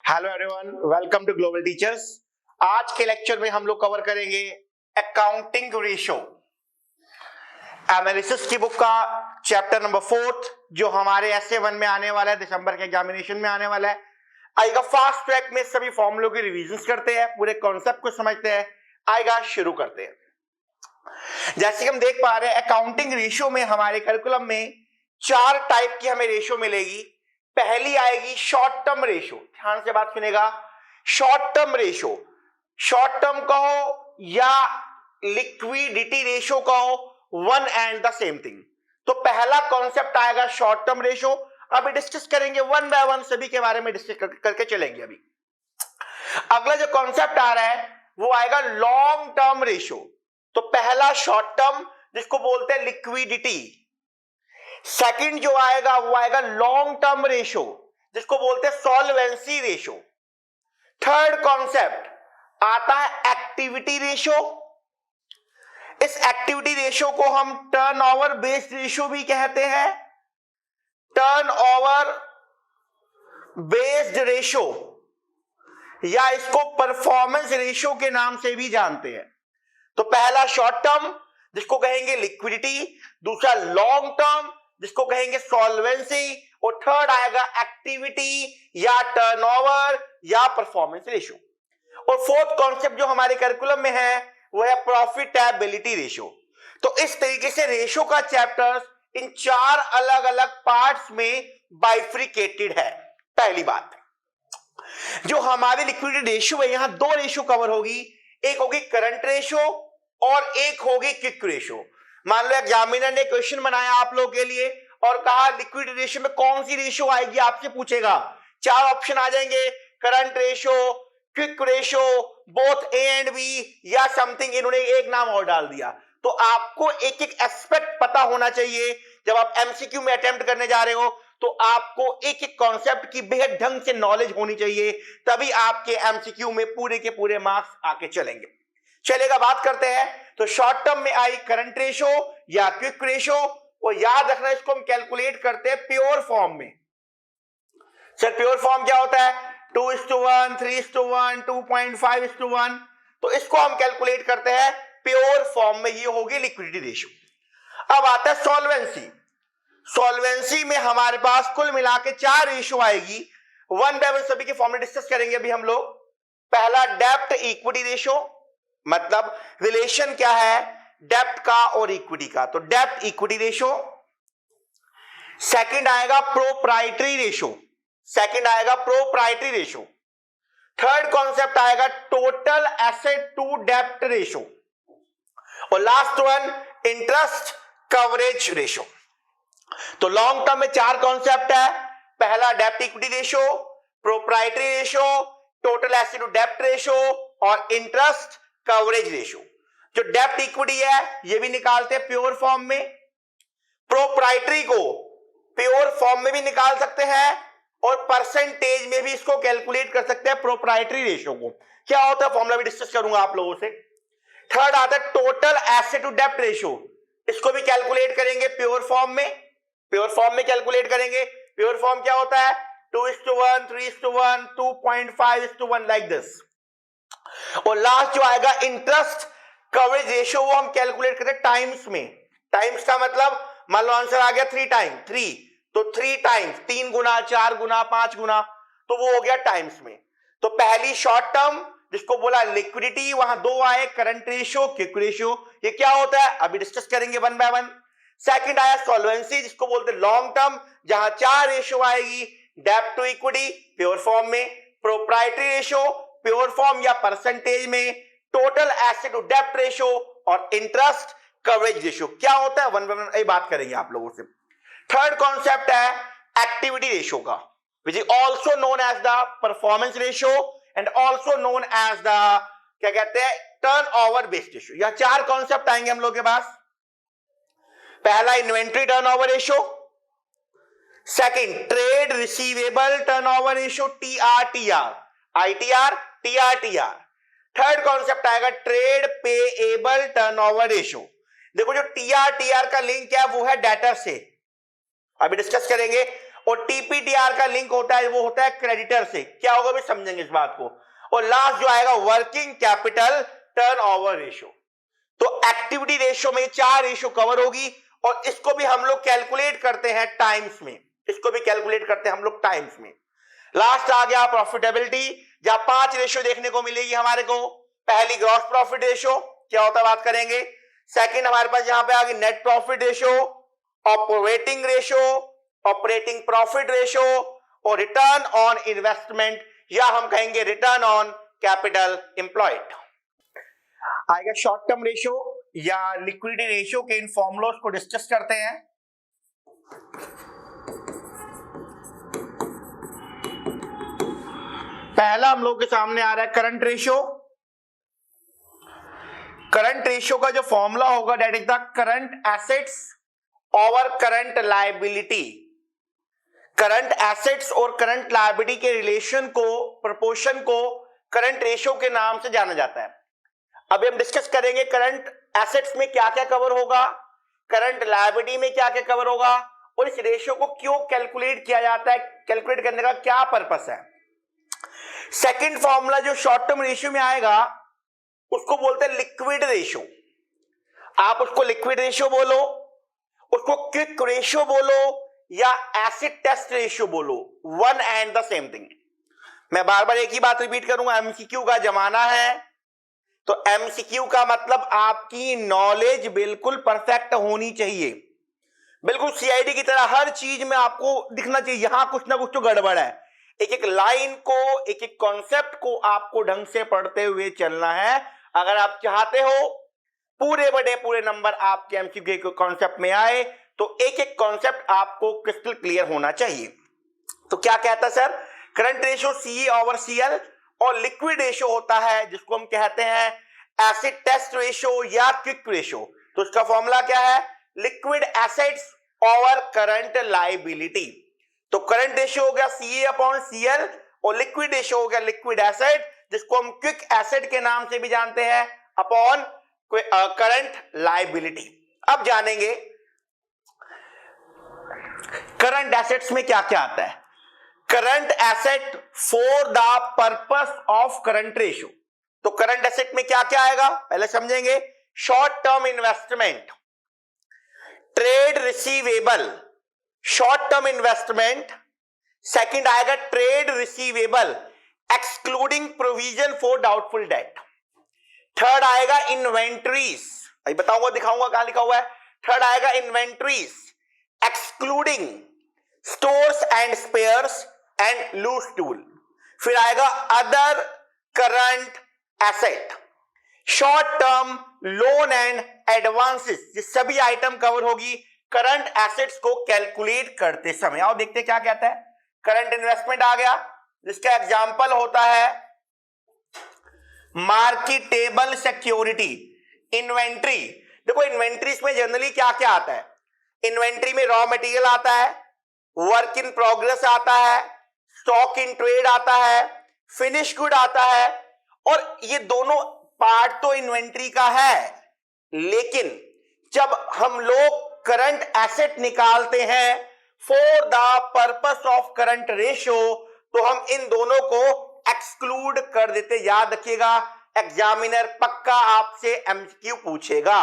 Hello everyone, welcome to global teachers. आज के lecture में हम लोग कवर करेंगे अकाउंटिंग रेशो एनालिसिस की बुक का चैप्टर नंबर 4 जो हमारे SA1 में आने वाला है, दिसंबर के एग्जामिनेशन में आने वाला है। आएगा फास्ट ट्रैक में, सभी फॉर्मूलों की रिवीजन करते हैं, पूरे कॉन्सेप्ट को समझते हैं। आएगा, शुरू करते हैं। जैसे कि हम देख पा रहे हैं, अकाउंटिंग रेशो में हमारे करिकुलम में 4 टाइप की हमें रेशो मिलेगी। पहली आएगी शॉर्ट टर्म रेशो। ध्यान से बात सुनेगा। Short term ratio, short term कहो या लिक्विडिटी रेशो कहो, one and the same thing. तो पहला कॉन्सेप्ट आएगा शॉर्ट टर्म रेशो। अभी डिस्कस करेंगे वन बाय वन, सभी के बारे में डिस्कस करके चलेंगे। अभी अगला जो कॉन्सेप्ट आ रहा है वो आएगा लॉन्ग टर्म रेशो। तो पहला शॉर्ट टर्म, जिसको बोलते हैं लिक्विडिटी। सेकंड जो आएगा वो आएगा लॉन्ग टर्म रेशो, जिसको बोलते हैं सॉल्वेंसी रेशो। थर्ड कॉन्सेप्ट आता है एक्टिविटी रेशो। इस एक्टिविटी रेशो को हम टर्नओवर बेस्ड रेशो भी कहते हैं, टर्नओवर बेस्ड रेशो, या इसको परफॉर्मेंस रेशो के नाम से भी जानते हैं। तो पहला शॉर्ट टर्म, जिसको कहेंगे लिक्विडिटी, दूसरा लॉन्ग टर्म, जिसको कहेंगे सॉल्वेंसी, और थर्ड आएगा एक्टिविटी या टर्नओवर या परफॉर्मेंस रेशो। और फोर्थ कॉन्सेप्ट जो हमारे करिकुलम में है वो है प्रॉफिटेबिलिटी रेशो। तो इस तरीके से रेशो का चैप्टर इन 4 अलग अलग पार्ट्स में बाइफ्रिकेटेड है। पहली बात, जो हमारी लिक्विडिटी रेशो है, यहां 2 रेशो कवर होगी। एक होगी करंट रेशो और एक होगी क्विक रेशो। मान लो एग्जामिनर ने क्वेश्चन बनाया आप लोगों के लिए और कहा लिक्विडिटी रेशो में कौन सी रेशो आएगी, आपसे पूछेगा। 4 ऑप्शन आ जाएंगे, current ratio, quick ratio, both A and B, या समथिंग, इन्होंने एक नाम और डाल दिया। तो आपको एक एक एस्पेक्ट पता होना चाहिए। जब आप एमसीक्यू में अटेम्प्ट करने जा रहे हो तो आपको एक एक कॉन्सेप्ट की बेहद ढंग से नॉलेज होनी चाहिए, तभी आपके एमसीक्यू में पूरे के पूरे मार्क्स आके चलेंगे। चलेगा, बात करते हैं। तो शॉर्ट टर्म में आई करंट रेशो या क्विक रेशो, और याद रखना इसको हम कैलकुलेट करते हैं प्योर फॉर्म में। सर प्योर फॉर्म क्या होता है? 2:1, 3:1, 2.5:1। तो इसको हम कैलकुलेट करते हैं प्योर फॉर्म में, ये होगी लिक्विडिटी रेशो। अब आता है सॉल्वेंसी। सॉल्वेंसी में हमारे पास कुल मिला के 4 रेशो आएगी। वन बाय वन सभी के फॉर्म में डिस्कस करेंगे अभी हम लोग। पहला डेब्ट इक्विटी रेशो, मतलब रिलेशन क्या है डेब्ट का और इक्विटी का, तो डेब्ट इक्विटी रेशो। सेकंड आएगा प्रोप्राइटरी रेशो, सेकंड आएगा प्रोप्राइटरी रेशो। थर्ड कॉन्सेप्ट आएगा टोटल एसेट टू डेब्ट रेशो, और last one interest coverage ratio. तो लॉन्ग टर्म में 4 कॉन्सेप्ट है। पहला डेब्ट equity ratio, proprietary ratio, total asset to डेब्ट रेशो और इंटरेस्ट कवरेज रेशो। जो डेब्ट इक्विटी है ये भी निकालते हैं प्योर फॉर्म में, प्रोप्राइटरी को प्योर फॉर्म में भी निकाल सकते हैं, और परसेंटेज में भी इसको कैलकुलेट कर सकते हैं प्रोप्राइटरी रेशो को। क्या होता है फॉर्मूला भी डिस्कस करूंगा आप लोगों से। थर्ड आता है टोटल एसेट टू डेब्ट रेशो, इसको भी कैलकुलेट करेंगे प्योर फॉर्म में, प्योर फॉर्म में कैलकुलेट करेंगे। प्योर फॉर्म क्या होता है? 2:1, 3:1, 2.5:1, लाइक दिस। और लास्ट जो आएगा इंटरेस्ट कवरेज रेशो, वो हम कैलकुलेट करते हैं टाइम्स में। टाइम्स का मतलब मान लो आंसर आ गया 3 टाइम 3, तो 3 टाइम्स 3 गुना, 4 गुना, 5 गुना, तो वो हो गया टाइम्स में। तो पहली शॉर्ट टर्म जिसको बोला लिक्विडिटी, वहां 2 आए, करंट रेशो, क्विक रेशो। ये क्या होता है अभी डिस्कस करेंगे वन बाय वन। सेकंड आया सॉल्वेंसी, जिसको बोलते हैं लॉन्ग टर्म, जहां 4 रेशो आएगी, डेब्ट टू इक्विटी प्योर फॉर्म में, प्रोप्राइटरी रेशो प्योर फॉर्म या परसेंटेज में, टोटल एसेट टू डेब्ट रेशो और इंटरेस्ट कवरेज रेशो। क्या होता है वन बाय वन बात करेंगे आप लोगों से। थर्ड कॉन्सेप्ट है एक्टिविटी रेशो का, which is also known as the performance ratio and also known as the क्या कहते हैं टर्नओवर बेस्ड रेशो। यह 4 कॉन्सेप्ट आएंगे हम लोग के पास। पहला inventory turnover ratio, second trade receivable turnover ratio TRTR, ITR TRTR। Third concept आएगा ट्रेड पेएबल टर्नओवर रेशो। देखो जो TRTR का लिंक है वो है डेटर से, अभी डिस्कस करेंगे। और टीपीटीआर का लिंक होता है वो होता है क्रेडिटर से। क्या होगा भी समझेंगे इस बात को। और लास्ट जो आएगा वर्किंग कैपिटल टर्नओवर रेशियो। तो एक्टिविटी रेशियो में 4 रेशियो कवर होगी और इसको भी हम लोग कैलकुलेट करते हैं टाइम्स में, इसको भी कैलकुलेट करते हैं हम लोग टाइम्स में। लास्ट आ गया प्रॉफिटेबिलिटी, जहां 5 रेशियो देखने को मिलेगी हमारे को। पहली ग्रॉस प्रॉफिट रेशियो क्या होता है बात करेंगे। सेकंड हमारे पास यहां पे आ गई net profit ratio, operating ratio, operating profit ratio और रिटर्न ऑन इन्वेस्टमेंट या हम कहेंगे रिटर्न ऑन कैपिटल एम्प्लॉयड। आएगा शॉर्ट टर्म रेशियो या लिक्विडिटी रेशियो के इन फॉर्मूलोस को डिस्कस करते हैं। पहला हम लोग के सामने आ रहा है करंट रेशियो। करंट रेशियो का जो फॉर्मूला होगा that is the current assets over current liability. Current assets और करंट लायबिलिटी के रिलेशन को, प्रोपोर्शन को करंट रेशियो के नाम से जाना जाता है। अभी हम डिस्कस करेंगे करंट एसेट्स में क्या क्या कवर होगा, करंट लायबिलिटी में क्या क्या कवर होगा और इस रेशियो को क्यों कैलकुलेट किया जाता है, कैलकुलेट करने का क्या पर्पस है। सेकंड फॉर्मूला जो शॉर्ट टर्म रेशियो में आएगा उसको बोलते हैं लिक्विड रेशियो। आप उसको लिक्विड रेशियो बोलो, उसको क्विक रेशियो बोलो या एसिड टेस्ट रेशियो बोलो, one and the same thing. मैं बार बार एक ही बात रिपीट करूंगा, एमसीक्यू का जमाना है तो एमसीक्यू का मतलब आपकी नॉलेज बिल्कुल परफेक्ट होनी चाहिए, बिल्कुल सीआईडी की तरह हर चीज में आपको दिखना चाहिए यहां कुछ ना कुछ तो गड़बड़ है। एक एक लाइन को, एक एक कॉन्सेप्ट को आपको ढंग से पढ़ते हुए चलना है अगर आप चाहते हो पूरे बड़े पूरे नंबर आपके एमसीक्यू के कॉन्सेप्ट में आए। तो एक एक कॉन्सेप्ट आपको क्रिस्टल क्लियर होना चाहिए। तो क्या कहता है sir, current ratio CE over CL और लिक्विड रेशियो होता है जिसको हम कहते हैं एसिड टेस्ट रेशियो या क्विक रेशियो। तो इसका फॉर्मूला क्या है, liquid assets over current liability. तो करंट रेशियो हो गया सीए अपॉन सीएल और लिक्विड रेशियो हो गया लिक्विड एसेट जिसको हम क्विक एसेट के नाम से भी जानते हैं अपॉन करंट लायबिलिटी। अब जानेंगे करंट एसेट्स में क्या क्या आता है। Current asset for the purpose of current ratio. तो करंट एसेट में क्या क्या आएगा पहले समझेंगे। Short term investment, trade receivable, short term investment. Second आएगा trade receivable excluding provision for doubtful debt. Third आएगा इन्वेंट्रीज, अभी बताऊंगा दिखाऊंगा कहां लिखा हुआ है। थर्ड आएगा inventories excluding stores and spares and loose tool. फिर आएगा other current asset, short term loan and advances. ये सभी आइटम कवर होगी करंट एसेट्स को कैलकुलेट करते समय। आओ देखते क्या कहता है। करंट इन्वेस्टमेंट आ गया जिसका एग्जांपल होता है मार्केटेबल सिक्योरिटी, इन्वेंट्री। देखो इन्वेंट्रीज में जनरली क्या क्या आता है, इन्वेंट्री में रॉ मटेरियल आता है, वर्क इन प्रोग्रेस आता है, स्टॉक इन ट्रेड आता है, फिनिश गुड आता है। और ये दोनों पार्ट तो इन्वेंट्री का है, लेकिन जब हम लोग करंट एसेट निकालते हैं for the purpose of current ratio तो हम इन दोनों को एक्सक्लूड कर देते। याद रखिएगा एग्जामिनर पक्का आपसे एमसीक्यू पूछेगा।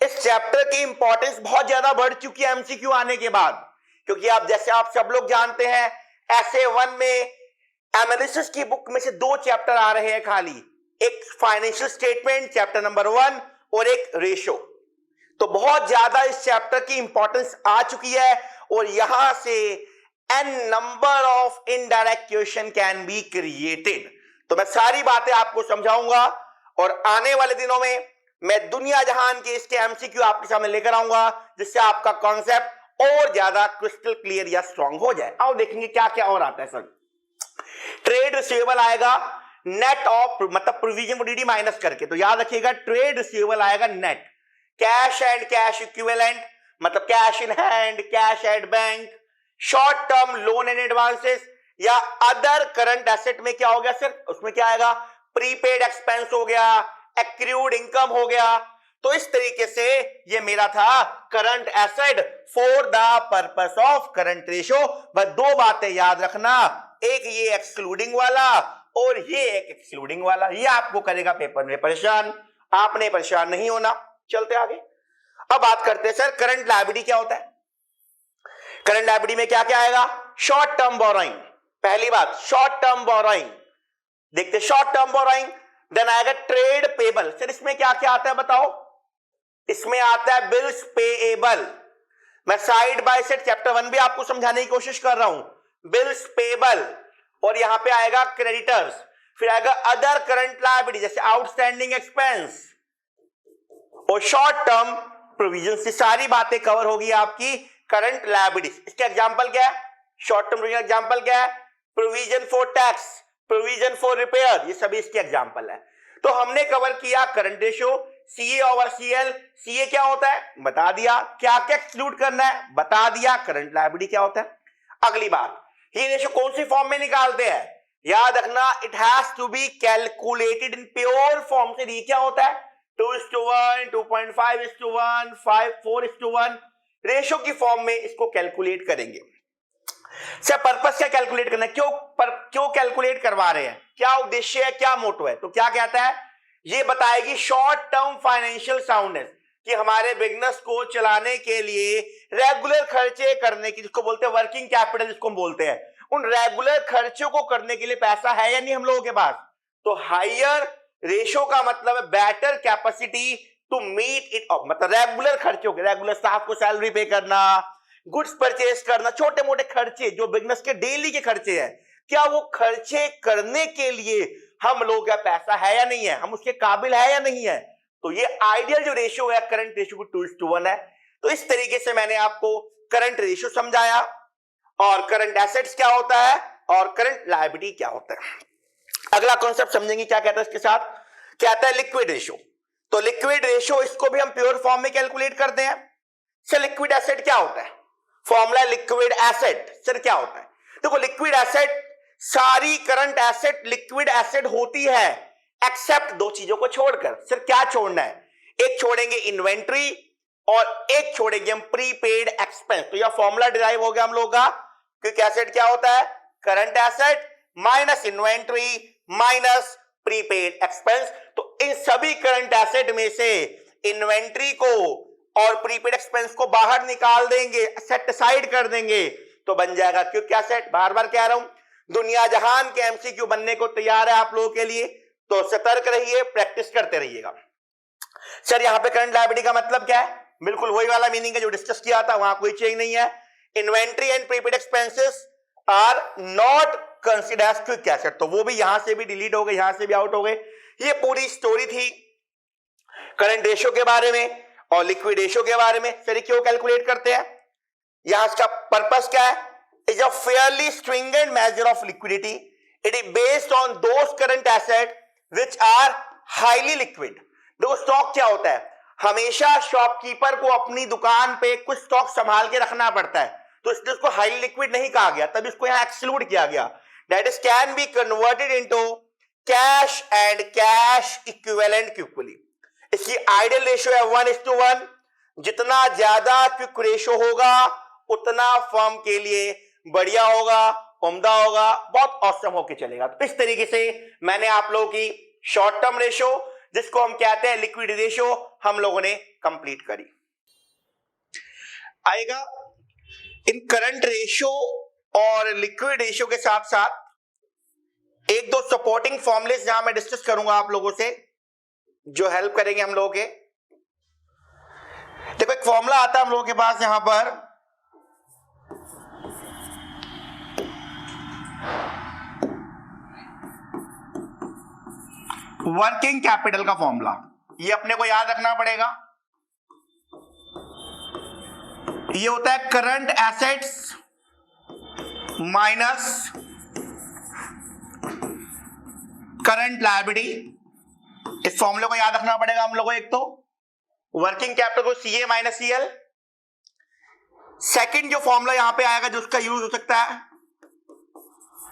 इस चैप्टर की इंपॉर्टेंस बहुत ज्यादा बढ़ चुकी है एमसीक्यू आने के बाद, क्योंकि आप जैसे आप सब लोग जानते हैं SA1 में एनालिसिस की बुक में से 2 चैप्टर आ रहे हैं खाली, एक फाइनेंशियल स्टेटमेंट चैप्टर नंबर 1 और एक रेशियो। तो बहुत ज्यादा इस चैप्टर की इंपॉर्टेंस आ चुकी है और यहां से n number of indirect question can be created. तो मैं सारी बातें आपको समझाऊंगा और आने वाले दिनों में मैं दुनिया जहान के इसके एमसीक्यू आपके सामने लेकर आऊंगा जिससे आपका कॉन्सेप्ट और ज्यादा क्रिस्टल क्लियर या स्ट्रॉन्ग हो जाए। आओ देखेंगे क्या क्या और आता है सर। ट्रेड रिसीवेबल आएगा नेट ऑफ, मतलब प्रोविजन फॉर डीडी माइनस करके। तो याद रखिएगा ट्रेड रिसीवेबल आएगा net, cash and cash equivalent मतलब cash in hand, cash at bank, short term loan and advances या अदर करंट एसेट में क्या हो गया सर, उसमें क्या आएगा, प्रीपेड एक्सपेंस हो गया, एक्रूड इनकम हो गया। तो इस तरीके से ये मेरा था current asset for the purpose of current ratio. बस दो बातें याद रखना, एक ये एक्सक्लूडिंग वाला और ये एक एक्सक्लूडिंग वाला, ये आपको करेगा पेपर में परेशान, आपने परेशान नहीं होना। चलते आगे। अब बात करते हैं सर करंट लायबिलिटी क्या होता है। करंट लायबिलिटी में क्या क्या आएगा? शॉर्ट टर्म बोरोइंग, पहली बात शॉर्ट टर्म बोरोइंग, देखते शॉर्ट टर्म बोरोइंग। देन आएगा ट्रेड पेबल। सर इसमें क्या क्या आता है बताओ? इसमें आता है बिल्स पेएबल। मैं साइड बाय साइड चैप्टर 1 भी आपको समझाने की कोशिश कर रहा हूं। बिल्स पेएबल, और यहां पे आएगा क्रेडिटर्स, फिर आएगा अदर करंट लायबिलिटी जैसे आउटस्टैंडिंग एक्सपेंस और शॉर्ट टर्म प्रोविजन। से सारी बातें कवर होगी आपकी करंट लायबिलिटी। इसके एग्जांपल क्या है? शॉर्ट टर्म प्रोविजन एग्जांपल क्या है? Provision for tax, provision for repair, ये सभी इसके एग्जांपल है। तो हमने कवर किया current ratio, CA over CL. CA क्या होता है बता दिया, क्या क्या एक्सक्लूड करना है बता दिया, करंट लायबिलिटी क्या होता है। अगली बात, ये रेशियो कौन सी फॉर्म में निकालते हैं? याद रखना, it has to be calculated in pure form. से ये क्या होता है? 2:1, 2.5:1, 4:1 रेशियो की फॉर्म में इसको कैलकुलेट करेंगे। सर पर्पस क्या कैलकुलेट करना है, क्यों कैलकुलेट करवा रहे हैं, क्या उद्देश्य है, क्या मोटो है? तो क्या कहता है, ये बताएगी शॉर्ट टर्म फाइनेंशियल साउंडनेस, कि हमारे बिजनेस को चलाने के लिए रेगुलर खर्चे करने की, जिसको बोलते हैं वर्किंग कैपिटल जिसको हम बोलते हैं, उन रेगुलर खर्चों को करने के लिए पैसा है या नहीं हम लोगों के पास। तो हायर रेशो का मतलब है better capacity to meet it, मतलब रेगुलर खर्चों के, रेगुलर स्टाफ को सैलरी पे करना, गुड्स परचेज करना, छोटे मोटे खर्चे जो बिजनेस के डेली के खर्चे हैं, क्या वो खर्चे करने के लिए हम लोग का पैसा है या नहीं है, हम उसके काबिल है या नहीं है। तो ये आइडियल जो रेशियो है करंट रेशियो को 2:1 है। तो इस तरीके से मैंने आपको करंट रेशियो समझाया, और करंट एसेट्स क्या होता है और करंट लायबिलिटी क्या होता है। अगला कॉन्सेप्ट समझेंगे क्या कहता है इसके साथ, क्या आता है लिक्विड रेशियो। तो लिक्विड रेशियो, इसको भी हम प्योर फॉर्म में कैलकुलेट करते हैं। सर लिक्विड एसेट क्या होता है? Formula liquid asset. सर क्या होता है? देखो लिक्विड एसेट, सारी करंट एसेट लिक्विड एसेट होती है एक्सेप्ट दो चीजों को छोड़कर। सर क्या छोड़ना है? एक छोड़ेंगे इन्वेंट्री और एक छोड़ेंगे हम प्रीपेड एक्सपेंस। तो यह फॉर्मूला डिराइव हो गया हम लोग का, क्योंकि एसेट क्या होता है? Current asset minus inventory minus prepaid expense. तो इन सभी करंट एसेट में से इन्वेंट्री को और प्रीपेड एक्सपेंस को बाहर निकाल देंगे, सेट साइड कर देंगे, तो बन जाएगा क्विक एसेट। बार बार कह रहा हूं, दुनिया जहान के एमसीक्यू बनने को तैयार है आप लोगों के लिए, तो सतर्क रहिए, प्रैक्टिस करते रहिएगा। सर यहां पे करंट लायबिलिटी का मतलब क्या है? बिल्कुल वही वाला मीनिंग है जो डिस्कस किया था, वहां कोई चेंज नहीं है। Inventory and prepaid expenses are not considered as quick asset, तो वो भी यहां से भी डिलीट हो गए, यहां से भी आउट हो गए। ये पूरी स्टोरी थी करंट रेशियो के बारे में और लिक्विड रेशियो के बारे में। सर क्यों कैलकुलेट करते हैं? यहां इसका पर्पस क्या है? Is a fairly stringent measure of liquidity, it is based on those current asset which are highly liquid. देखो स्टॉक क्या होता है, हमेशा शॉपकीपर को अपनी दुकान पे कुछ स्टॉक संभाल के रखना पड़ता है, तो इसलिए उसको हाईली लिक्विड नहीं कहा गया, तब इसको यहां एक्सक्लूड किया गया। That is can be converted into cash and cash equivalent quickly. इसकी आइडियल रेशियो है 1:1। जितना ज्यादा क्विक रेशियो होगा उतना फर्म के लिए बढ़िया होगा, उम्दा होगा, बहुत औसम होके चलेगा। तो इस तरीके से मैंने आप लोगों की शॉर्ट टर्म रेशियो, जिसको हम कहते हैं लिक्विड रेशियो, हम लोगों ने कंप्लीट करी। आएगा इन करंट रेशियो और लिक्विड रेशियो के साथ साथ एक दो सपोर्टिंग फॉर्मूलेस जहां मैं डिस्कस करूंगा आप लोगों से, जो हेल्प करेंगे हम लोगों के। देखो एक फॉर्मूला आता है हम लोगों के पास यहां पर, वर्किंग कैपिटल का फॉर्मूला, ये अपने को याद रखना पड़ेगा। ये होता है current assets minus current liability. इस फॉर्मूले को याद रखना पड़ेगा हम लोगों को। एक तो वर्किंग कैपिटल को सीए माइनस सीएल। सेकंड जो फॉर्मूला यहां पे आएगा जो उसका यूज हो सकता है,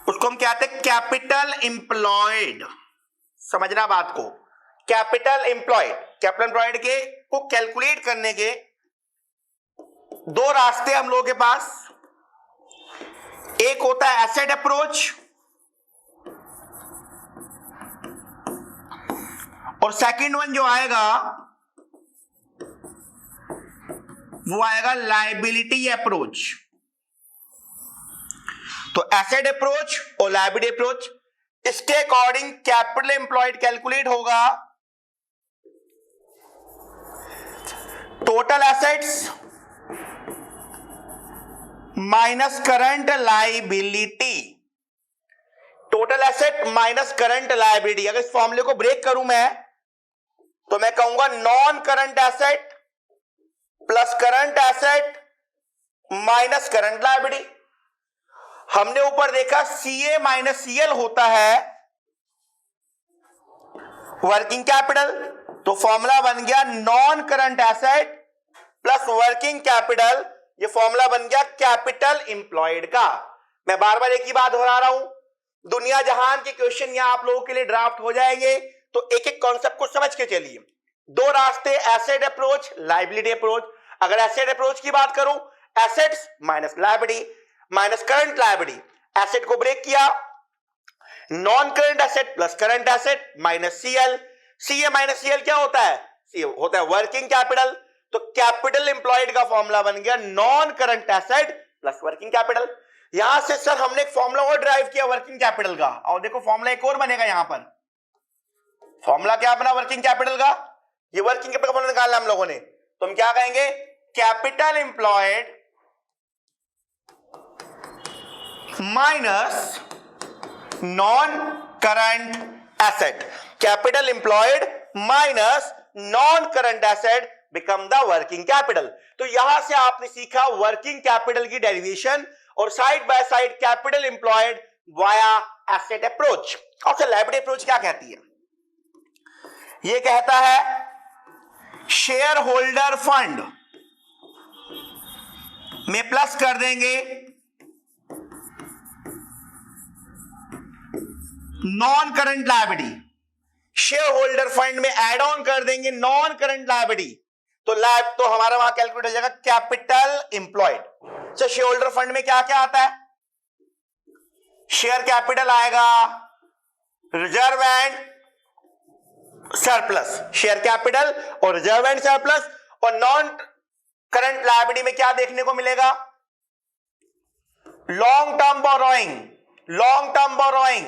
उसको हम कहते हैं कैपिटल एम्प्लॉयड। समझना बात को, कैपिटल एम्प्लॉयड। कैपिटल एम्प्लॉयड के को कैलकुलेट करने के दो रास्ते हम लोगों के पास। एक होता है एसेट अप्रोच और सेकंड वन जो आएगा वो आएगा लायबिलिटी अप्रोच। तो एसेट अप्रोच और लायबिलिटी अप्रोच, इसके अकॉर्डिंग कैपिटल एम्प्लॉयड कैलकुलेट होगा total assets minus current liability. Total asset minus current liability. अगर इस फॉर्मूले को ब्रेक करूं मैं तो मैं कहूंगा non current asset plus current asset minus current liability. हमने ऊपर देखा सीए माइनस सीएल होता है वर्किंग कैपिटल, तो फॉर्मूला बन गया non current asset plus working capital, ये फॉर्मूला बन गया कैपिटल एम्प्लॉयड का। मैं बार बार एक ही बात दोहरा रहा हूं, दुनिया जहान के क्वेश्चन यहां आप लोगों के लिए ड्राफ्ट हो जाएंगे, तो एक एक कॉन्सेप्ट को समझ के चलिए। दो रास्ते, एसेट अप्रोच, लायबिलिटी अप्रोच। अगर एसेट अप्रोच की बात करूं, assets minus liability minus current liability. Asset को ब्रेक किया, non current asset plus current asset minus CL. CA minus CL क्या होता है? सीए होता है वर्किंग कैपिटल। तो कैपिटल एम्प्लॉयड का फॉर्मूला बन गया non current asset plus working capital. यहां से सर हमने एक फॉर्मूला और ड्राइव किया वर्किंग कैपिटल का, और देखो फॉर्मूला एक और बनेगा। यहां पर फॉर्मूला क्या बना वर्किंग कैपिटल का? ये वर्किंग कैपिटल का फॉर्मूला निकाला हम लोगों ने, तो हम क्या कहेंगे? Capital employed minus non current asset. Capital employed minus non current asset become the working capital. तो यहां से आपने सीखा वर्किंग कैपिटल की डेरिवेशन और side by side capital employed via asset approach. और लायबिलिटी अप्रोच क्या कहती है? ये कहता है शेयर होल्डर फंड में प्लस कर देंगे non current liability, share holder fund में एड ऑन कर देंगे नॉन करंट लायबिलिटी, तो हमारा वहां कैलकुलेट हो जाएगा कैपिटल एम्प्लॉयड। तो शेयर होल्डर फंड में क्या क्या आता है? शेयर कैपिटल आएगा, reserve and surplus, share capital और रिजर्व एंड सरप्लस। और नॉन करंट लायबिलिटी में क्या देखने को मिलेगा? Long term borrowing, long term borrowing,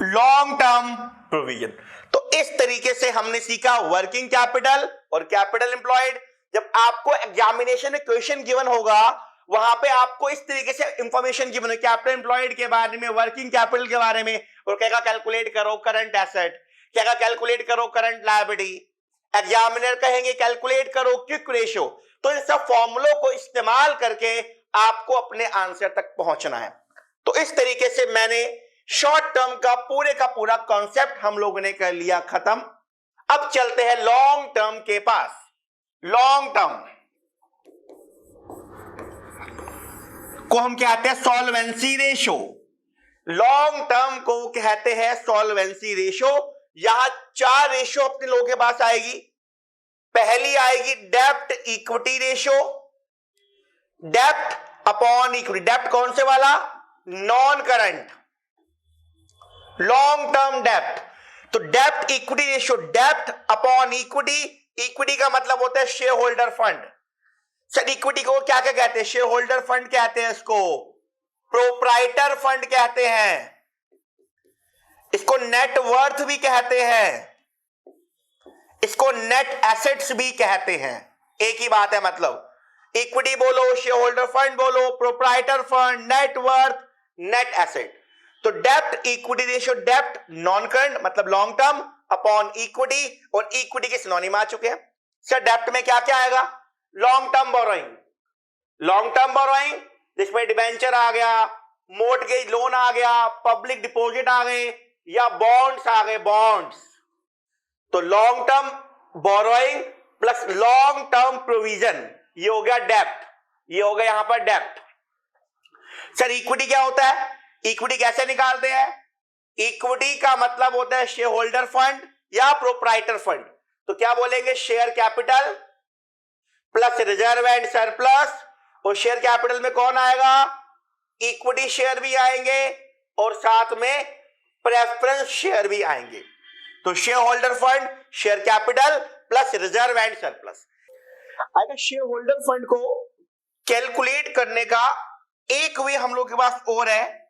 long term provision. तो इस तरीके से हमने सीखा वर्किंग कैपिटल और कैपिटल एम्प्लॉयड। जब आपको एग्जामिनेशन में क्वेश्चन गिवन होगा, वहां पे आपको इस तरीके से इंफॉर्मेशन गिवन है कैपिटल एम्प्लॉयड के बारे में, वर्किंग कैपिटल के बारे में, और कहेगा कैलकुलेट करो करंट एसेट, कहेगा कैलकुलेट करो करंट लायबिलिटी, एग्जामिनर कहेंगे कैलकुलेट करो क्विक रेशियो। तो इन सब फॉर्मूलों को इस्तेमाल करके आपको अपने आंसर तक पहुंचना है। तो इस तरीके से मैंने शॉर्ट टर्म का पूरा कॉन्सेप्ट हम लोगों ने कर लिया खत्म। अब चलते हैं लॉन्ग टर्म के पास। लॉन्ग टर्म को हम कहते हैं सॉल्वेंसी रेशो। लॉन्ग टर्म को कहते हैं सॉल्वेंसी रेशो। यहां 4 रेशो अपने लोगों के पास आएगी। पहली आएगी डेब्ट इक्विटी रेशो, डेब्ट अपॉन इक्विटी। डेब्ट कौन से वाला? नॉन करंट, लॉन्ग टर्म डेब्ट। तो डेब्ट इक्विटी रेशियो, डेब्ट अपॉन इक्विटी। इक्विटी का मतलब होता है share holder fund. Sir equity को क्या क्या कहते हैं? शेयर होल्डर फंड कहते हैं, इसको प्रोप्राइटर फंड कहते हैं, इसको नेट वर्थ भी कहते हैं, इसको नेट एसेट्स भी कहते हैं। एक ही बात है, मतलब इक्विटी बोलो, शेयर होल्डर फंड बोलो, proprietor fund, net worth, net asset. तो डेब्ट इक्विटी रेशियो, डेब्ट नॉन करंट मतलब लॉन्ग टर्म अपॉन इक्विटी, और इक्विटी के सिनोनिम आ चुके हैं। सर डेब्ट में क्या क्या आएगा? Long term borrowing, long term borrowing जिसमें डिबेंचर आ गया, मोर्टगेज लोन आ गया, पब्लिक डिपॉजिट आ गए, या बॉन्ड्स आ गए, बॉन्ड्स। तो long term borrowing plus long term provision, ये हो गया डेब्ट, ये हो गया यहां पर डेब्ट। सर इक्विटी क्या होता है? इक्विटी कैसे निकालते हैं? इक्विटी का मतलब होता है शेयर होल्डर फंड या प्रोप्राइटर फंड, तो क्या बोलेंगे, share capital plus reserve and surplus, और शेयर कैपिटल में कौन आएगा, इक्विटी शेयर भी आएंगे और साथ में प्रेफरेंस शेयर भी आएंगे। तो share holder fund, share capital plus reserve and surplus आएगा। शेयर होल्डर फंड को कैलकुलेट करने का एक वे हम लोग के पास और है।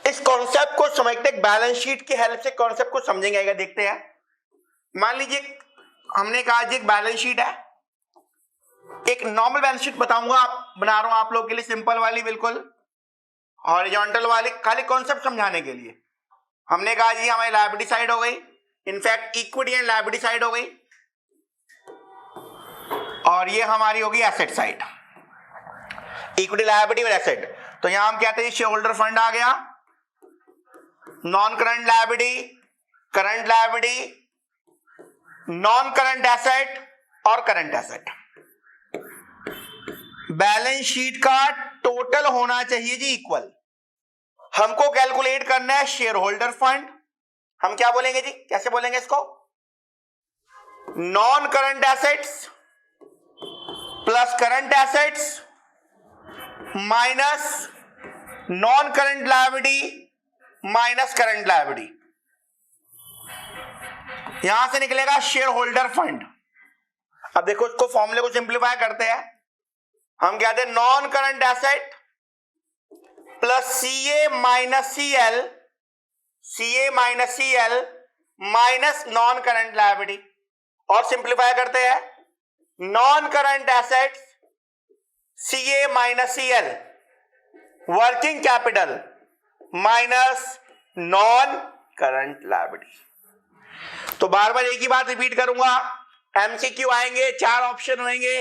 इस कॉन्सेप्ट को समझते हैं, बैलेंस शीट की हेल्प से कॉन्सेप्ट को समझेंगे। देखते हैं, मान लीजिए हमने कहा जी एक बैलेंस शीट है, एक नॉर्मल बैलेंस शीट बताऊंगा, बना रहा हूं आप लोग के लिए, सिंपल वाली, बिल्कुल हॉरिजॉन्टल वाली, खाली कॉन्सेप्ट समझाने के लिए। हमने कहा जी हमारी लायबिलिटी साइड हो गई, in fact equity and liability side हो गई, और ये हमारी होगी एसेट साइड, इक्विटी लायबिलिटी और एसेट। तो यहां हम कहते हैं शेयर होल्डर फंड आ गया, non current liability, current liability, non current asset और करंट एसेट। बैलेंस शीट का टोटल होना चाहिए जी इक्वल। हमको कैलकुलेट करना है शेयर होल्डर फंड, हम क्या बोलेंगे जी, कैसे बोलेंगे इसको, non current assets plus current assets minus non current liability minus current liability, यहां से निकलेगा शेयर होल्डर फंड। अब देखो इसको फॉर्मूले को सिंप्लीफाई करते हैं, हम कहते हैं non current asset plus CA minus CL, CA minus CL minus non current liability, और सिंप्लीफाई करते हैं non current assets CA minus CL, working capital minus non current liability. तो बार बार एक ही बात रिपीट करूंगा, एमसीक्यू आएंगे, 4 ऑप्शन होंगे,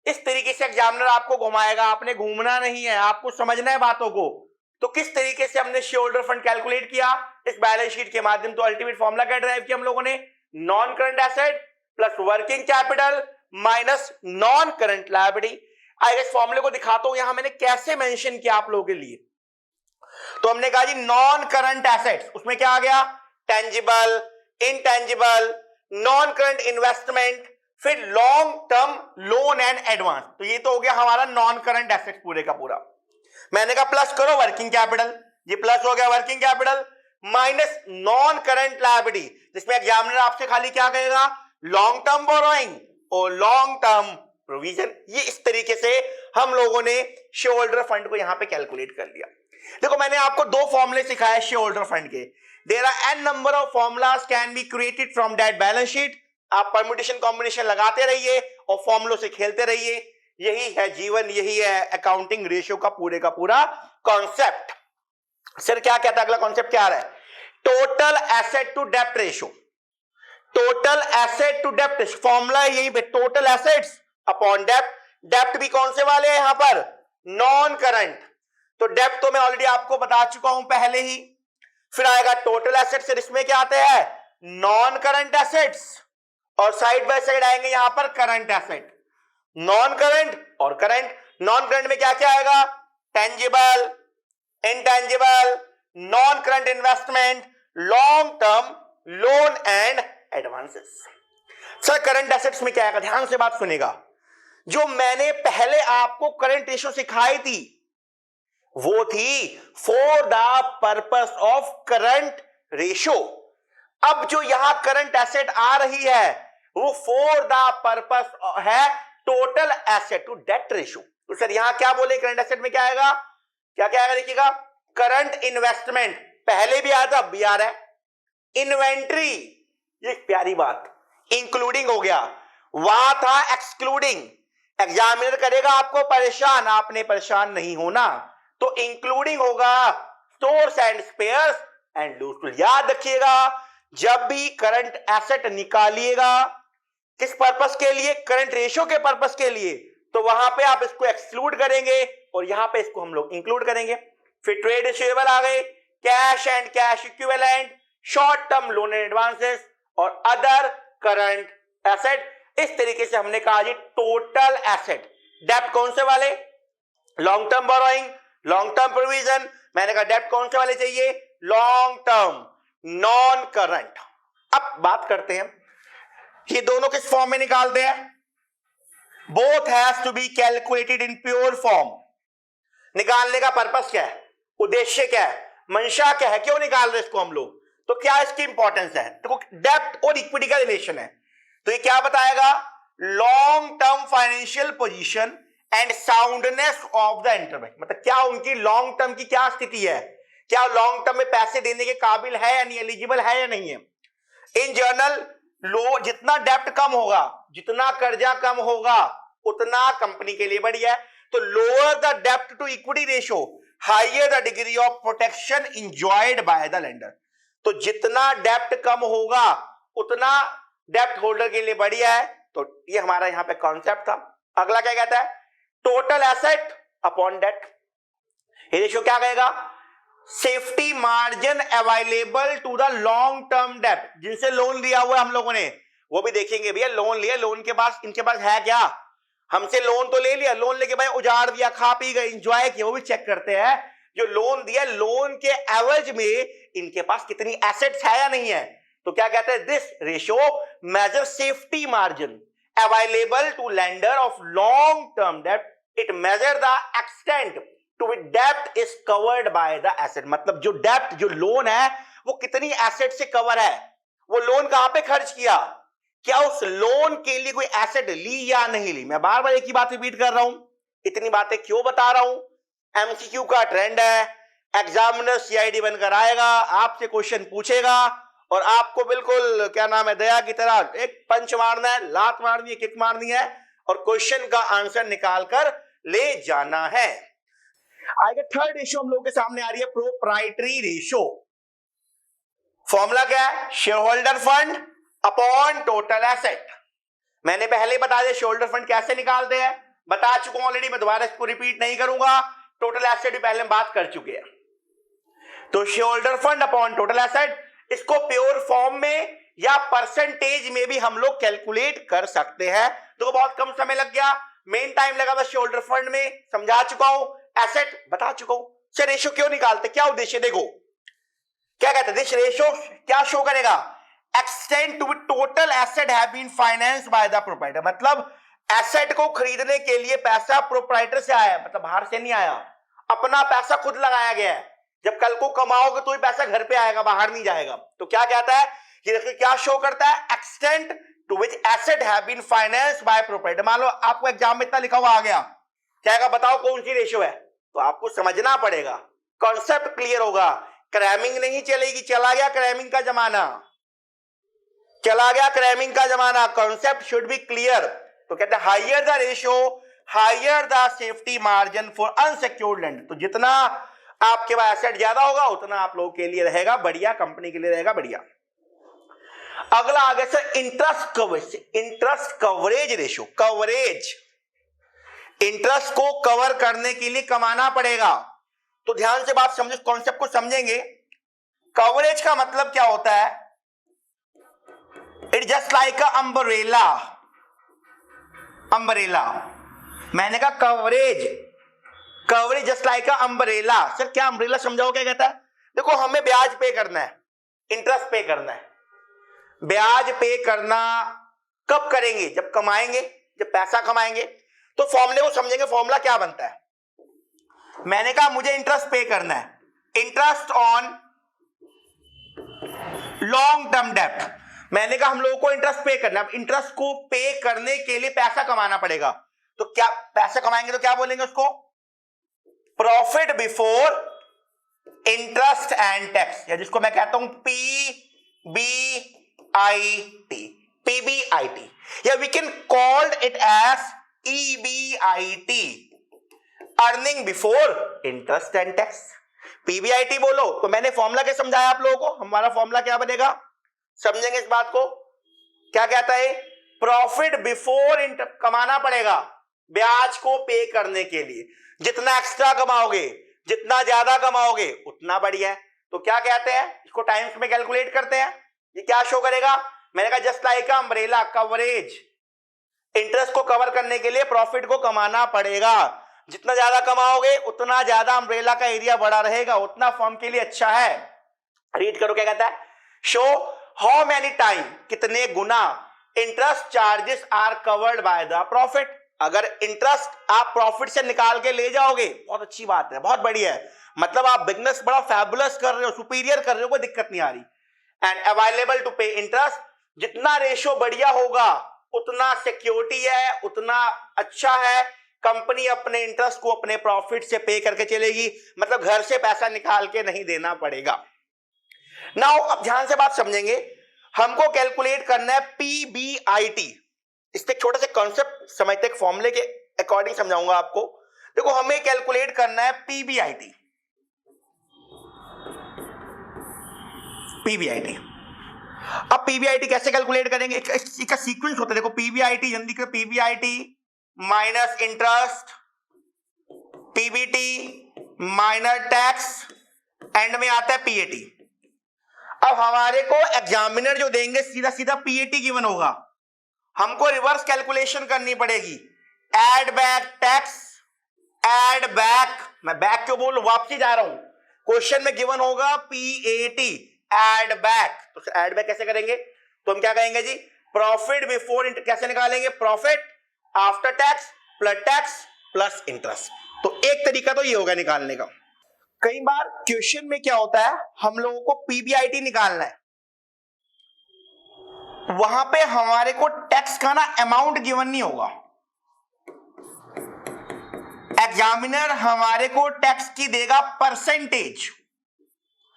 इस तरीके से एग्जामिनर आपको घुमाएगा, आपने घूमना नहीं है, आपको समझना है बातों को। तो किस तरीके से हमने शेयर होल्डर फंड कैलकुलेट किया इस बैलेंस शीट के माध्यम, तो अल्टीमेट फॉर्मूला क्या ड्राइव किया हम लोगों ने, non current asset plus working capital minus non current liability. आइए इस फॉर्मूले को दिखाता हूं यहां मैंने कैसे मेंशन किया आप लोगों के लिए। तो हमने कहा जी नॉन करंट एसेट्स, उसमें क्या आ गया, tangible, intangible, non current investment, फिर long term loan and advance. तो ये तो हो गया हमारा नॉन करंट एसेट्स पूरे का पूरा। मैंने कहा प्लस करो वर्किंग कैपिटल, ये प्लस हो गया working capital, minus non current liability, जिसमें एग्जामिनर आपसे खाली क्या कहेगा, लॉन्ग टर्म बोरोइंग और लॉन्ग टर्म प्रोविजन। ये इस तरीके से हम लोगों ने शेयर होल्डर फंड को यहां पे कैलकुलेट कर लिया। देखो मैंने आपको 2 फॉर्मूले सिखाए शेयर होल्डर फंड के। There are an number of formulas can be created from that balance sheet. आप परम्यूटेशन कॉम्बिनेशन लगाते रहिए और फॉर्मूलों से खेलते रहिए, यही है जीवन, यही है अकाउंटिंग रेशियो का पूरा कॉन्सेप्ट। सर क्या कहता है अगला कॉन्सेप्ट, क्या आ रहा है, टोटल एसेट टू डेप्ट रेशियो। टोटल एसेट टू डेप्ट फॉर्मूला है यही पे, टोटल एसेट्स अपॉन डेप्ट। डेप्ट भी कौन से वाले हैं यहां पर, नॉन करंट, तो डेप्ट तो मैं ऑलरेडी आपको बता चुका हूं पहले ही। फिर आएगा टोटल एसेट्स, इसमें क्या आते हैं, नॉन करंट एसेट्स, और साइड बाय साइड आएंगे यहां पर करंट एसेट, नॉन करंट और करंट। नॉन करंट में क्या क्या आएगा, tangible, intangible, non current investment, long term loan and advances. Sir current assets में क्या आएगा, ध्यान से बात सुनेगा, जो मैंने पहले आपको करंट रेशियो सिखाई थी वो थी for the purpose of current ratio. अब जो यहां करंट एसेट आ रही है वो फॉर द पर्पस है total asset to debt ratio. तो सर यहां क्या बोले, करंट एसेट में क्या आएगा, क्या क्या आएगा देखिएगा, करंट इन्वेस्टमेंट, पहले भी आया था अब भी आ रहा है, इन्वेंट्री, ये प्यारी बात, इंक्लूडिंग हो गया, वहां था एक्सक्लूडिंग। एग्जामिनर करेगा आपको परेशान, आपने परेशान नहीं होना, तो इंक्लूडिंग होगा stores and spares and useful. याद रखिएगा जब भी करंट एसेट निकालिएगा किस पर्पस के लिए, करंट रेशियो के पर्पस के लिए, तो वहां पे आप इसको एक्सक्लूड करेंगे और यहां पे इसको हम लोग इंक्लूड करेंगे। फिर ट्रेड रिसीवेबल आ गए, cash and cash equivalent, short term loan and advances और अदर करंट एसेट। इस तरीके से हमने कहा जी टोटल एसेट। डेप्ट कौन से वाले, long term borrowing, long term provision. मैंने कहा डेप्ट कौन से वाले चाहिए, लॉन्ग टर्म, नॉन करंट। अब बात करते हैं ये दोनों किस फॉर्म में निकालते हैं। Both has to be calculated in pure form. निकालने का पर्पस क्या है, उद्देश्य क्या है, मंशा क्या है, क्यों निकाल रहे इसको हम लोग, तो क्या इसकी इंपॉर्टेंस है। देखो डेब्ट और इक्विटी का रिलेशन है, तो ये क्या बताएगा, long term financial position and soundness of the enterprise. मतलब क्या उनकी लॉन्ग टर्म की क्या स्थिति है, क्या लॉन्ग टर्म में पैसे देने के काबिल है या नहीं, एलिजिबल है या नहीं है। इन जनरल लो जितना डेब्ट कम होगा, जितना कर्जा कम होगा, उतना कंपनी के लिए बढ़िया है। तो लोअर द डेब्ट to equity ratio, higher the degree of protection enjoyed by the lender. तो जितना डेब्ट कम होगा उतना डेब्ट होल्डर के लिए बढ़िया है। तो ये हमारा यहां पे कॉन्सेप्ट था। अगला क्या कहता है, टोटल एसेट अपॉन डेट। ये रेशियो क्या कहेगा, safety margin available to the long term debt. जिनसे लोन लिया हुआ है हम लोगों ने, वो भी देखेंगे भैया लोन लिया, लोन के पास इनके पास है क्या, हमसे लोन तो ले लिया, लोन लेके भाई उजाड़ दिया, खा पी गए, एंजॉय किया, वो भी चेक करते हैं। जो लोन दिया, लोन के एवज में इनके पास कितनी एसेट्स है या नहीं है। तो क्या कहते हैं, this ratio measure safety margin available to lender of long term debt. It measure the extent to which डेब्ट is covered by the asset. मतलब जो डेब्ट, जो लोन है, वो कितनी एसेट से कवर है, वो लोन कहां पे खर्च किया, क्या उस लोन के लिए कोई एसेट ली या नहीं ली। मैं बार बार एक ही बात रिपीट कर रहा हूं, इतनी बातें क्यों बता रहा हूं, एमसीक्यू का ट्रेंड है, एग्जामिनर सीआईडी बनकर आएगा, आपसे क्वेश्चन पूछेगा और आपको बिल्कुल क्या नाम है, दया की तरह एक पंच मारना है, लात मारनी है, किक मारनी है और क्वेश्चन का आंसर निकाल कर ले जाना है। आगे थर्ड रेशियो हम लोगों के सामने आ रही है, प्रोप्राइटरी रेशियो। फॉर्मूला क्या है, share holder fund upon total asset. मैंने पहले बता दिया शेयर होल्डर फंड कैसे निकालते हैं, बता चुका हूं ऑलरेडी, मैं दोबारा इसको रिपीट नहीं करूंगा। टोटल एसेट भी पहले हम बात कर चुके हैं। तो share holder fund upon total asset, इसको प्योर फॉर्म में या परसेंटेज में भी हम लोग कैलकुलेट कर सकते हैं। तो बहुत कम समय लग गया, मेन टाइम लगा था शेयर होल्डर फंड में, समझा चुका हूं, एसेट बता चुका हूं। सर रेशियो क्यों निकालते, क्या उद्देश्य, देखो क्या कहते हैं, दिस रेशियो क्या शो करेगा, extend to total asset have been financed by the proprietor. मतलब एसेट को खरीदने के लिए पैसा प्रोप्राइटर से आया, मतलब बाहर से नहीं आया, अपना पैसा खुद लगाया गया है। जब कल को कमाओगे तो ही पैसा घर पे आएगा, बाहर नहीं जाएगा। तो क्या कहता है, ये देखिए क्या शो करता है, extend to which asset have been financed by proprietor. मान लो आपको एग्जाम में इतना लिखा हुआ आ गया, क्या बताओ कौन सी रेशियो है, तो आपको समझना पड़ेगा, कॉन्सेप्ट क्लियर होगा। क्रैमिंग नहीं चलेगी, चला गया क्रैमिंग का जमाना, चला गया क्रैमिंग का जमाना, कॉन्सेप्ट शुड बी क्लियर। तो कहते हैं higher the ratio higher the safety margin for unsecured land. तो जितना आपके पास एसेट ज्यादा होगा उतना आप लोगों के लिए रहेगा बढ़िया, कंपनी के लिए रहेगा बढ़िया। अगला आगे से interest coverage, interest coverage ratio. Coverage, interest को कवर करने के लिए कमाना पड़ेगा। तो ध्यान से बात समझो, कॉन्सेप्ट को समझेंगे। कवरेज का मतलब क्या होता है, it just like a umbrella. Umbrella, मैंने कहा कवरेज, कवरेज जस्ट लाइक अ अम्ब्रेला। सर क्या अम्ब्रेला समझाओ क्या कहता है, देखो हमें ब्याज पे करना है, इंटरेस्ट पे करना है। ब्याज पे करना कब करेंगे, जब कमाएंगे, जब पैसा कमाएंगे। तो फॉर्मूले को समझेंगे, फॉर्मूला क्या बनता है। मैंने कहा मुझे इंटरेस्ट पे करना है, इंटरेस्ट ऑन लॉन्ग टर्म डेब्ट। मैंने कहा हम लोगों को इंटरेस्ट पे करना है। अब इंटरेस्ट को पे करने के लिए पैसा कमाना पड़ेगा। तो क्या पैसा कमाएंगे तो क्या बोलेंगे उसको, profit before interest and tax, या जिसको मैं कहता हूं पीबीआईटी, पीबीआईटी, या we can called it as EBIT, earning before interest and tax. PBIT बोलो। तो मैंने फॉर्मूला क्या समझाया आप लोगों को, हमारा फॉर्मूला क्या बनेगा, समझेंगे इस बात को। क्या कहता है, प्रॉफिट बिफोर इंटरेस्ट, कमाना पड़ेगा ब्याज को पे करने के लिए। जितना एक्स्ट्रा कमाओगे, जितना ज्यादा कमाओगे उतना बढ़िया है। तो क्या कहते हैं, इसको टाइम्स में कैलकुलेट करते हैं। ये क्या शो करेगा, मैंने कहा just like umbrella, coverage, interest को कवर करने के लिए प्रॉफिट को कमाना पड़ेगा। जितना ज्यादा कमाओगे उतना ज्यादा अम्ब्रेला का एरिया बड़ा रहेगा, उतना फर्म के लिए अच्छा है। रीड करो क्या कहता है, शो हाउ मैनी टाइम, कितने गुना interest charges are covered by the profit. अगर इंटरेस्ट आप प्रॉफिट से निकाल के ले जाओगे, बहुत अच्छी बात है, बहुत बढ़िया है, मतलब आप बिजनेस बड़ा फैबुलस कर रहे हो, सुपीरियर कर रहे हो, कोई दिक्कत नहीं आ रही। एंड अवेलेबल टू पे इंटरेस्ट, जितना रेशो बढ़िया होगा उतना सिक्योरिटी है, उतना अच्छा है, कंपनी अपने इंटरेस्ट को अपने प्रॉफिट से पे करके चलेगी, मतलब घर से पैसा निकाल के नहीं देना पड़ेगा। नाउ अब ध्यान से बात समझेंगे, हमको कैलकुलेट करना है पीबीआईटी। इसके छोटे से कॉन्सेप्ट समझते, फॉर्मूले के अकॉर्डिंग समझाऊंगा आपको। देखो हमें कैलकुलेट करना है पीबीआईटी। पीबीआईटी, अब पीबीआईटी कैसे कैलकुलेट करेंगे, इसका सीक्वेंस होता है। देखो पीबीआईटी जल्दी कर, PBIT minus interest, PBT minus tax, and में आता है पीएटी। अब हमारे को एग्जामिनर जो देंगे सीधा सीधा पीएटी गिवन होगा, हमको रिवर्स कैलकुलेशन करनी पड़ेगी, add back tax, add back, मैं बैक क्यों बोल, वापसी जा रहा हूं, क्वेश्चन में गिवन होगा पीएटी, एड बैक। तो एड बैक कैसे करेंगे, तो हम क्या कहेंगे जी, प्रॉफिट बिफोर, कैसे निकालेंगे, profit after tax plus interest. तो एक तरीका तो ये होगा निकालने का। कई बार क्वेश्चन में क्या होता है, हम लोगों को पीबीआईटी निकालना है, वहां पे हमारे को टैक्स का ना अमाउंट गिवन नहीं होगा, एग्जामिनर हमारे को टैक्स की देगा परसेंटेज,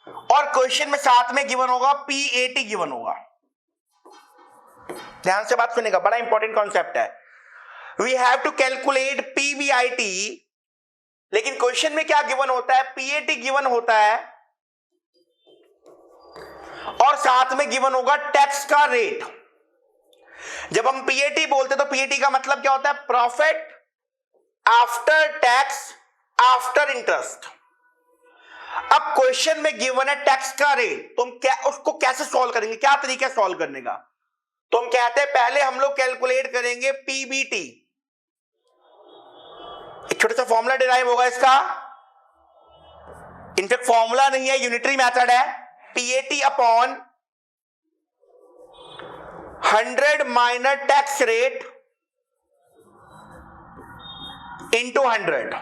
और क्वेश्चन में साथ में गिवन होगा पीएटी गिवन होगा। ध्यान से बात सुनेगा, बड़ा इंपॉर्टेंट कॉन्सेप्ट है। We have to calculate PBIT, लेकिन क्वेश्चन में क्या गिवन होता है, पीएटी गिवन होता है, और साथ में गिवन होगा टैक्स का रेट। जब हम पीएटी बोलते तो पीएटी का मतलब क्या होता है, profit after tax after interest. अब क्वेश्चन में गिवन है टैक्स का रेट, तो हम क्या उसको कैसे सॉल्व करेंगे, क्या तरीका सॉल्व करने का, तो हम कहते हैं पहले हम लोग कैलकुलेट करेंगे पीबीटी। एक छोटा सा फॉर्मूला डिराइव होगा इसका, इनफैक्ट फॉर्मूला नहीं है, यूनिटरी मेथड है, PAT upon 100 minus tax rate into 100।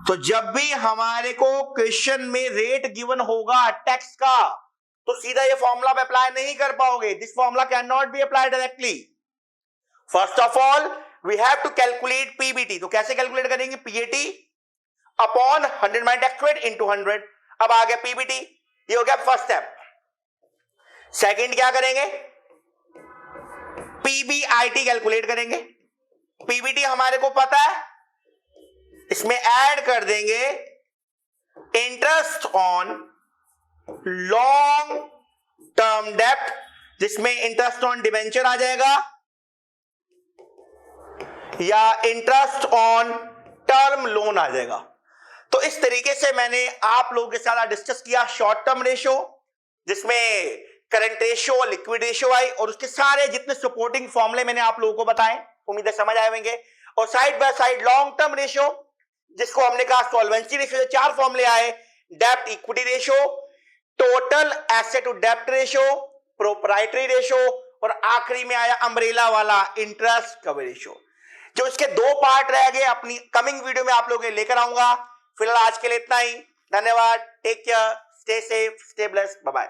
तो जब भी हमारे को क्वेश्चन में रेट गिवन होगा टैक्स का, तो सीधा ये फॉर्मूला पे अप्लाई नहीं कर पाओगे, this formula can not be applied directly. First of all we have to calculate PBT, तो कैसे कैलकुलेट करेंगे, PAT upon 100 minus tax rate into 100। अब आ गया पीबीटी, ये हो गया फर्स्ट स्टेप। सेकंड क्या करेंगे, पीबीआईटी कैलकुलेट करेंगे। पीबीटी हमारे को पता है, इसमें ऐड कर देंगे इंटरेस्ट ऑन लॉन्ग टर्म डेब्ट, जिसमें इंटरेस्ट ऑन डिबेंचर आ जाएगा, या इंटरेस्ट ऑन टर्म लोन आ जाएगा। तो इस तरीके से मैंने आप लोगों के साथ डिस्कस किया शॉर्ट टर्म रेशो, जिसमें करंट रेशो, लिक्विड रेशो आई, और उसके सारे जितने सपोर्टिंग फॉर्मूले मैंने आप लोगों को बताए, उम्मीद है समझ आए होंगे। और side by side long term ratio, जिसको हमने कहा सॉल्वेंसी रेशो, 4 फॉर्मूले आए, डेब्ट equity ratio, total asset to डेब्ट रेशो, प्रोप्राइटरी रेशो, और आखिरी में आया अम्ब्रेला वाला इंटरेस्ट कवर रेशो। जो इसके 2 पार्ट रह गए, अपनी कमिंग वीडियो में आप लोगों के लेकर आऊंगा। फिलहाल आज के लिए इतना ही, धन्यवाद, take care, stay safe, stay blessed, bye bye.